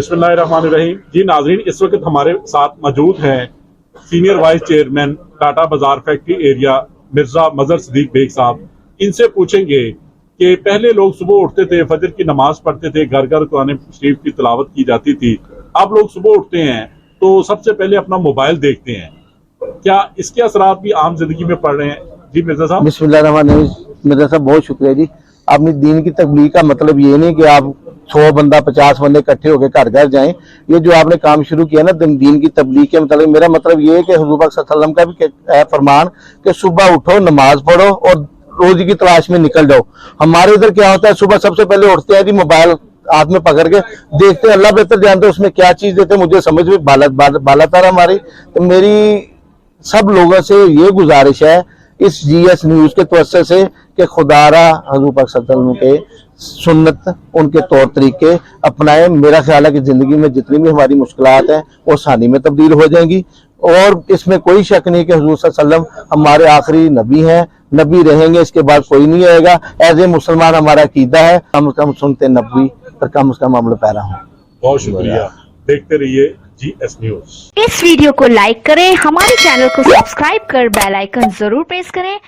बिस्मिल्लाहिर्रहमानिर्रहीम। जी नाजरीन, इस वक्त हमारे साथ मौजूद हैं सीनियर वाइस चेयरमैन टाटा बाजार फैक्ट्री एरिया मिर्जा मजहर सदीक बेग साहब। इनसे पूछेंगे कि पहले लोग सुबह उठते थे, फजर की नमाज पढ़ते थे, घर घर कुरान शरीफ की तिलावत की जाती थी। अब लोग सुबह उठते हैं तो सबसे पहले अपना मोबाइल देखते हैं। क्या इसके असरात भी आम जिंदगी में पड़ रहे हैं? जी मिर्जा साहब। बिस्मिल्लाहिर्रहमानिर्रहीम। मिर्जा साहब बहुत शुक्रिया जी। आपने दीन की तबलीग का मतलब ये नहीं कि आप 100 बंदा 50 बंदे इकट्ठे होकर घर घर जाएं। ये जो आपने काम शुरू किया ना दीन की तबलीग के मतलब, मेरा मतलब ये है कि हुजूर पाक सल्लल्लाहु अलैहि वसल्लम का भी है फरमान कि सुबह उठो, नमाज पढ़ो और रोजी की तलाश में निकल जाओ। हमारे इधर क्या होता है, सुबह सबसे पहले उठते हैं जी, मोबाइल हाथ में पकड़ के देखते हैं। अल्लाह बेहतर जानते हैं उसमें क्या चीज देते हैं, मुझे समझ में बालातर हमारी। तो मेरी सब लोगों से ये गुजारिश है इस जीएस न्यूज के तवज्जो से कि खुदारा हुजूर पाक सल्लल्लाहु अलैहि वसल्लम के सुन्नत, उनके तौर तरीके अपनाएं। मेरा ख्याल है कि जिंदगी में जितनी भी हमारी मुश्किलात हैं वो आसानी में तब्दील हो जाएंगी। और इसमें कोई शक नहीं कि हुजूर सल्लल्लाहु अलैहि वसल्लम हमारे आखिरी नबी हैं, नबी रहेंगे, इसके बाद कोई नहीं आएगा। एज ए मुसलमान हमारा अकीदा है कम से कम सुनते नबी और कम से कम अमल पैरा हो। बहुत शुक्रिया। देखते रहिए जीएस न्यूज। इस वीडियो को लाइक करें, हमारे चैनल को सब्सक्राइब कर बेल आइकन जरूर प्रेस करें